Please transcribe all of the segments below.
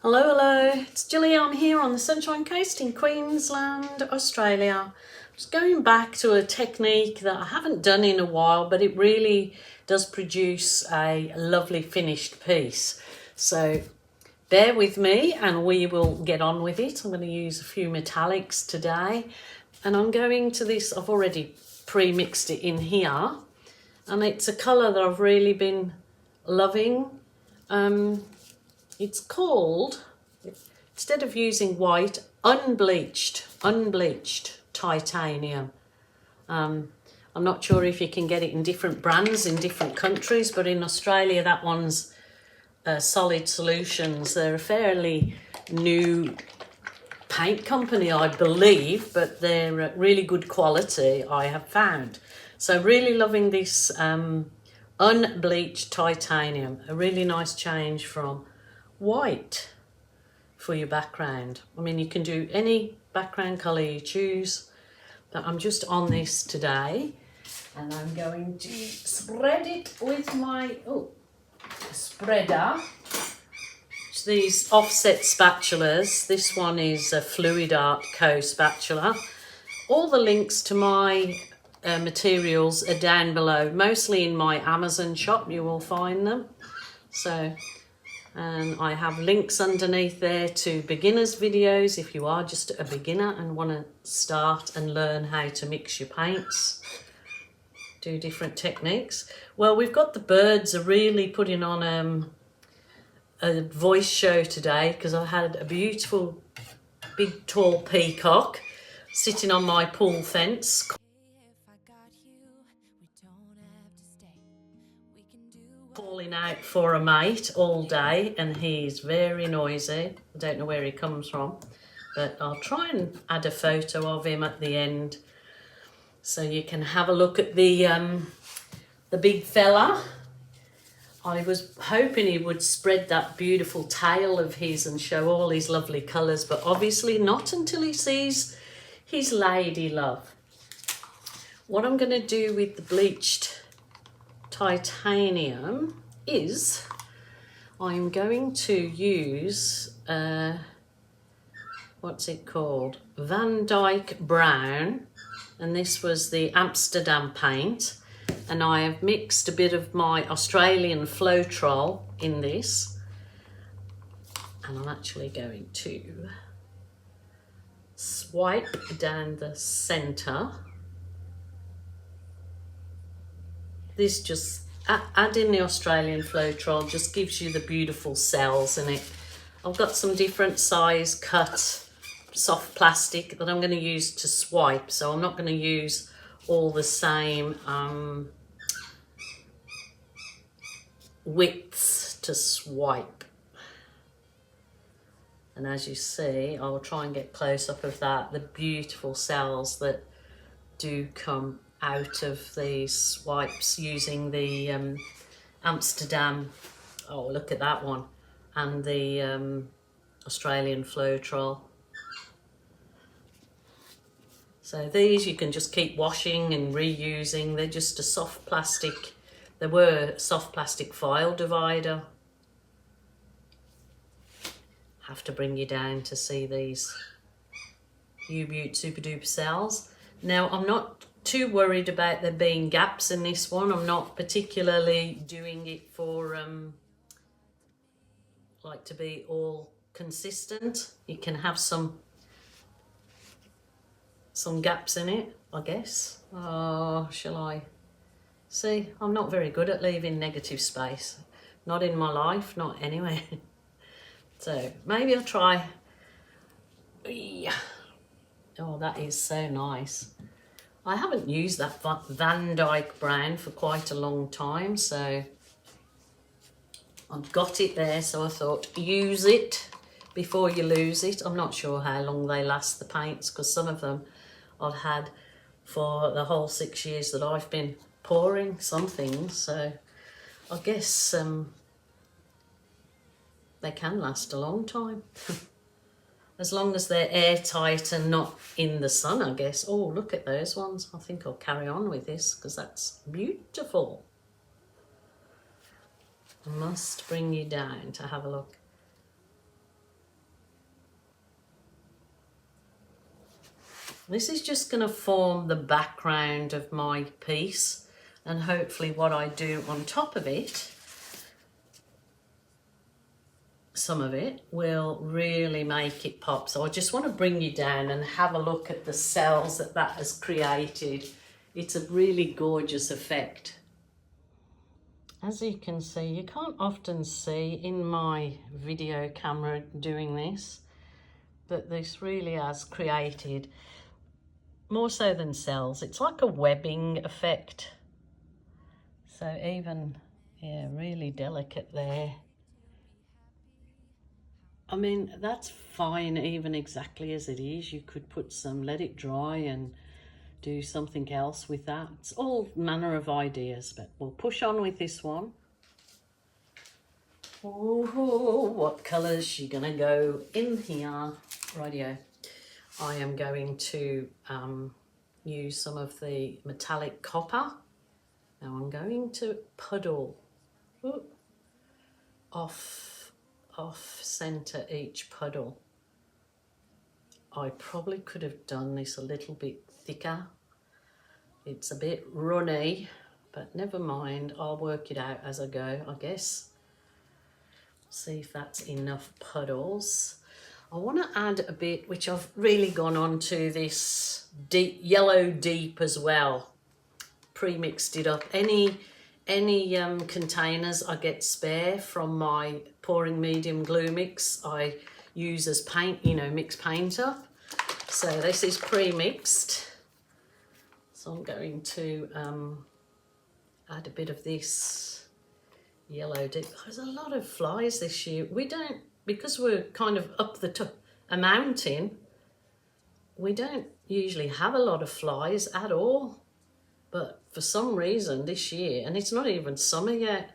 Hello, hello, it's Gilly. I'm here on the Sunshine Coast in Queensland, Australia. Just going back to a technique that I haven't done in a while, but it really does produce a lovely finished piece. So bear with me and we will get on with it. I'm going to use a few metallics today, and I'm going to this, I've already pre-mixed it in here, and it's a colour that I've really been loving. It's called, instead of using white, unbleached titanium. I'm not sure if you can get it in different brands in different countries, but in Australia that one's Solid Solutions. They're a fairly new paint company, I believe, but they're really good quality, I have found. So really loving this unbleached titanium. A really nice change from white for your background. I mean, you can do any background colour you choose, but I'm just on this today and I'm going to spread it with my spreader. It's these offset spatulas. This one is a Fluid Art Co spatula. All the links to my materials are down below, mostly in my Amazon shop you will find them. So, and I have links underneath there to beginners videos if you are just a beginner and want to start and learn how to mix your paints, do different techniques. Well, we've got the birds are really putting on a voice show today, because I had a beautiful big tall peacock sitting on my pool fence calling out for a mate all day, and he's very noisy. I don't know where he comes from, but I'll try and add a photo of him at the end so you can have a look at the big fella. I was hoping he would spread that beautiful tail of his and show all his lovely colours, but obviously not until he sees his lady love. What I'm going to do with the bleached titanium is I'm going to use what's it called, Van Dyke Brown, and this was the Amsterdam paint, and I have mixed a bit of my Australian Floetrol in this, and I'm actually going to swipe down the centre. This just, adding the Australian Floetrol just gives you the beautiful cells in it. I've got some different size cut soft plastic that I'm going to use to swipe, so I'm not going to use all the same widths to swipe. And as you see, I'll try and get close up of that, the beautiful cells that do come out of these swipes using the Amsterdam, oh look at that one, and the Australian Floetrol. So these you can just keep washing and reusing. They're just a soft plastic, they were a soft plastic file divider. Have to bring you down to see these U-Butte super duper cells. Now I'm not too worried about there being gaps in this one. I'm not particularly doing it for like to be all consistent. You can have some gaps in it, I guess. Oh, shall I? See, I'm not very good at leaving negative space. Not in my life, not anywhere. So maybe I'll try. Yeah. Oh, that is so nice. I haven't used that Van Dyke Brown for quite a long time, so I've got it there, so I thought use it before you lose it. I'm not sure how long they last, the paints, because some of them I've had for the whole 6 years that I've been pouring some things, so I guess they can last a long time. As long as they're airtight and not in the sun, I guess. Oh, look at those ones. I think I'll carry on with this because that's beautiful. I must bring you down to have a look. This is just going to form the background of my piece, and hopefully what I do on top of it, some of it, will really make it pop. So I just want to bring you down and have a look at the cells that that has created. It's a really gorgeous effect. As you can see, you can't often see in my video camera doing this, but this really has created, more so than cells, it's like a webbing effect. So even, yeah, really delicate there. I mean, that's fine even exactly as it is. You could put some, let it dry and do something else with that. It's all manner of ideas, but we'll push on with this one. Oh, what colours she gonna go in here? Rightio. I am going to use some of the metallic copper. Now I'm going to puddle off center each puddle. I probably could have done this a little bit thicker. It's a bit runny, but never mind, I'll work it out as I go, I guess. See if that's enough puddles. I want to add a bit, which I've really gone on to this deep yellow deep as well. Pre-mixed it up. Any containers I get spare from my pouring medium glue mix, I use as paint, you know, mix paint up. So this is pre-mixed. So I'm going to add a bit of this yellow dip. There's a lot of flies this year. We don't, because we're kind of up the top, a mountain, we don't usually have a lot of flies at all. But for some reason this year, and it's not even summer yet,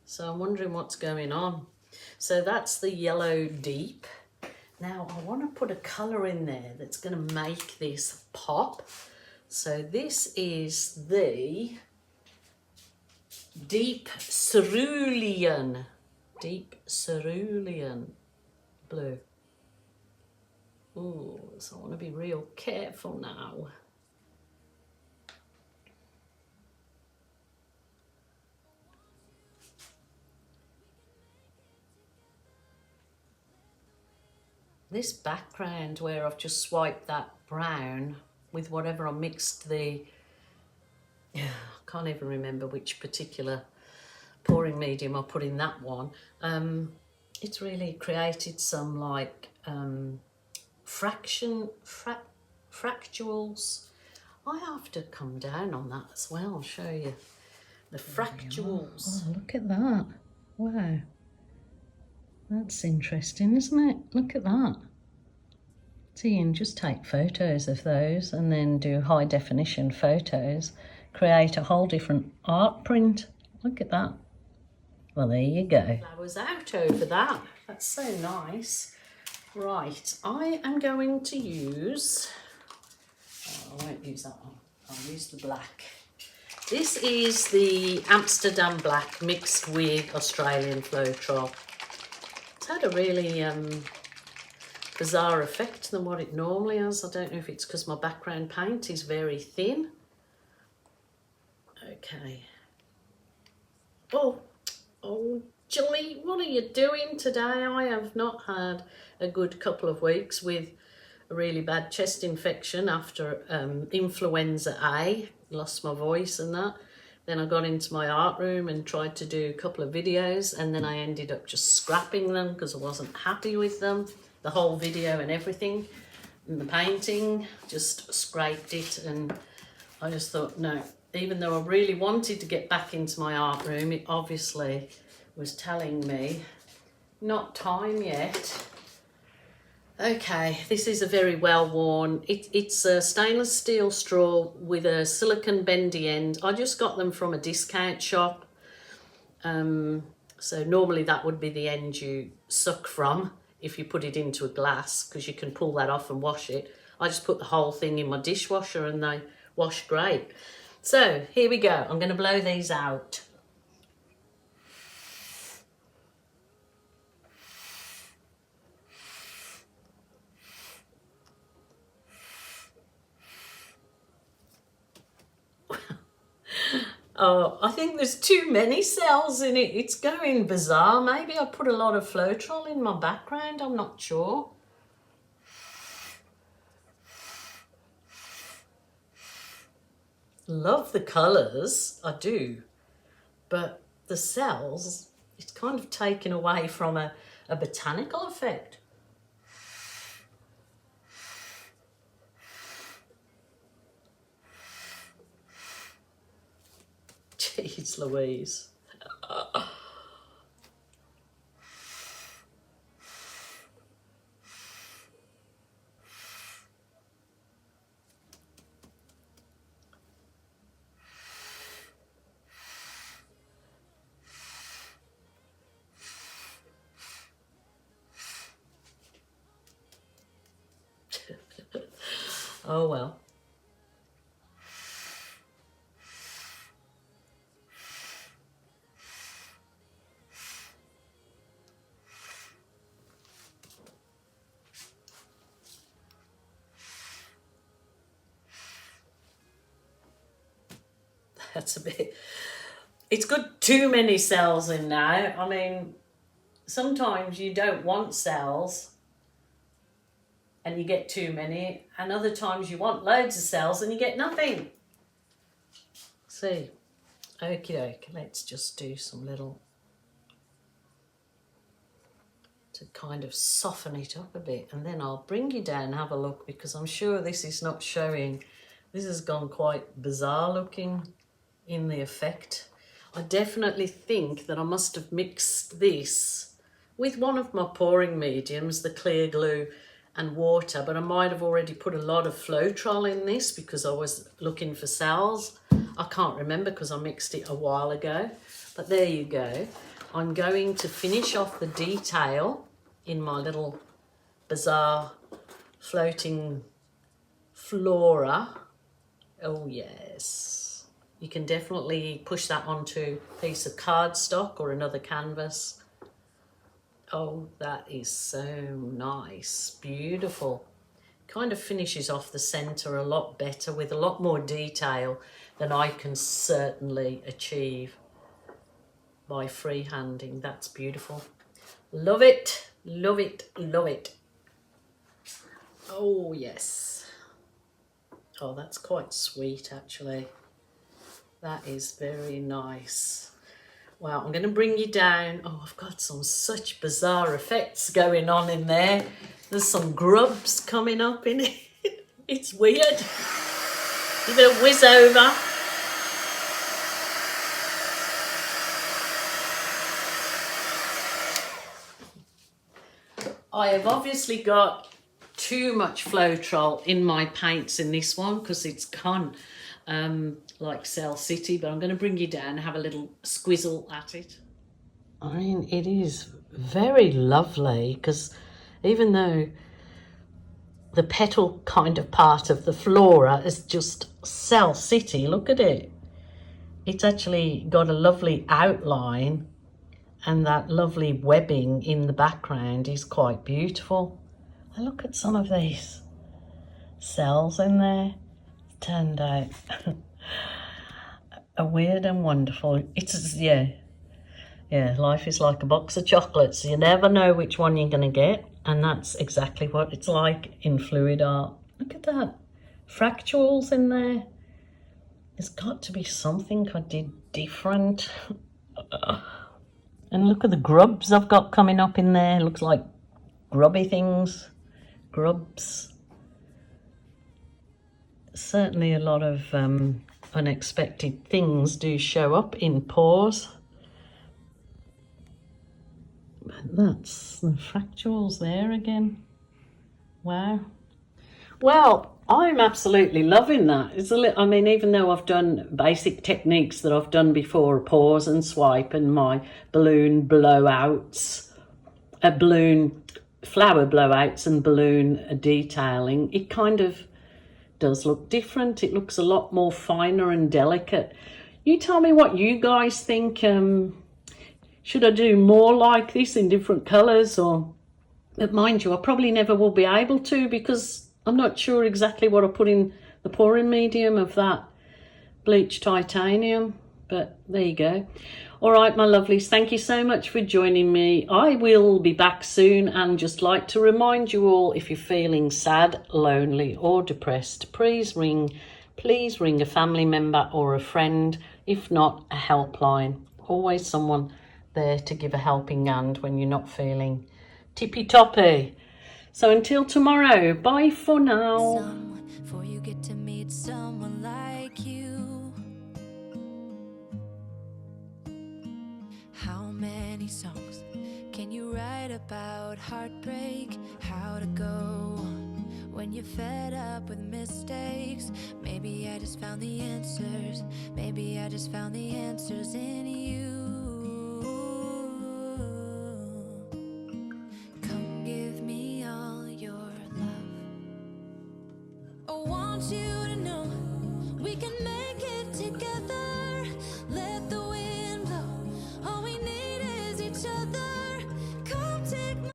so I'm wondering what's going on. So that's the yellow deep. Now I want to put a colour in there that's going to make this pop. So this is the deep cerulean blue. Ooh, so I want to be real careful now. This background where I've just swiped that brown with whatever I mixed the, I can't even remember which particular pouring medium I put in that one. It's really created some like fractals. I have to come down on that as well. I'll show you the fractals. Oh, look at that. Wow. That's interesting, isn't it? Look at that. So you can just take photos of those and then do high definition photos, create a whole different art print. Look at that. Well, there you go. Flowers out over that. That's so nice. Right, I am going to use, I won't use that one. I'll use the black. This is the Amsterdam black mixed with Australian Floetrol. It's had a really bizarre effect than what it normally has. I don't know if it's because my background paint is very thin. Okay. Oh, Gilly, what are you doing today? I have not had a good couple of weeks with a really bad chest infection after influenza A. Lost my voice and that. Then I got into my art room and tried to do a couple of videos, and then I ended up just scrapping them because I wasn't happy with them. The whole video and everything, and the painting, just scraped it, and I just thought, no, even though I really wanted to get back into my art room, it obviously was telling me not time yet. Okay, this is a very well worn, it's a stainless steel straw with a silicone bendy end. I just got them from a discount shop. So normally that would be the end you suck from if you put it into a glass, because you can pull that off and wash it. I just put the whole thing in my dishwasher and they wash great. So here we go. I'm going to blow these out. Oh, I think there's too many cells in it. It's going bizarre. Maybe I put a lot of Floetrol in my background. I'm not sure. Love the colours, I do. But the cells, it's kind of taken away from a botanical effect. Jeez Louise. Oh well. That's a bit... It's got too many cells in now. I mean, sometimes you don't want cells and you get too many, and other times you want loads of cells and you get nothing. See, okie doke, let's just do some little, to kind of soften it up a bit, and then I'll bring you down and have a look, because I'm sure this is not showing. This has gone quite bizarre looking in the effect. I definitely think that I must have mixed this with one of my pouring mediums, the clear glue and water, but I might have already put a lot of Floetrol in this because I was looking for cells. I can't remember because I mixed it a while ago, but there you go. I'm going to finish off the detail in my little bizarre floating flora. Oh yes, you can definitely push that onto a piece of cardstock or another canvas. Oh, that is so nice, beautiful. Kind of finishes off the center a lot better with a lot more detail than I can certainly achieve by freehanding. That's beautiful. Love it, love it, love it. Oh yes. Oh, that's quite sweet actually. That is very nice. Wow, I'm going to bring you down. Oh, I've got such bizarre effects going on in there. There's some grubs coming up in it. It's weird. You're going to whiz over. I have obviously got too much Floetrol in my paints in this one because it's gone like Cell City, but I'm going to bring you down and have a little squizzle at it. I mean, it is very lovely because even though the petal kind of part of the flora is just Cell City, look at it. It's actually got a lovely outline, and that lovely webbing in the background is quite beautiful. And look at some of these cells in there. Turned out a weird and wonderful. It's yeah, life is like a box of chocolates. You never know which one you're going to get, and that's exactly what it's like in fluid art. Look at that, fractals in there. There's got to be something I did different. And look at the grubs I've got coming up in there. Looks like grubby things, grubs. Certainly a lot of unexpected things do show up in pours. But that's the fractals there again. Wow. Well, I'm absolutely loving that. It's I mean, even though I've done basic techniques that I've done before, pause and swipe and my balloon blowouts, balloon flower blowouts and balloon detailing, it kind of does look different. It looks a lot more finer and delicate. You tell me what you guys think. Should I do more like this in different colours? Or, but mind you, I probably never will be able to because I'm not sure exactly what I put in the pouring medium of that bleached titanium. But there you go. All right, my lovelies, thank you so much for joining me. I will be back soon, and just like to remind you all, if you're feeling sad, lonely or depressed, please ring a family member or a friend, if not a helpline. Always someone there to give a helping hand when you're not feeling tippy-toppy. So until tomorrow, bye for now. Before you get to meet someone like you. How many songs can you write about heartbreak? How to go on when you're fed up with mistakes? Maybe I just found the answers. Maybe I just found the answers in you. Come give me all your love. I want you to know we can make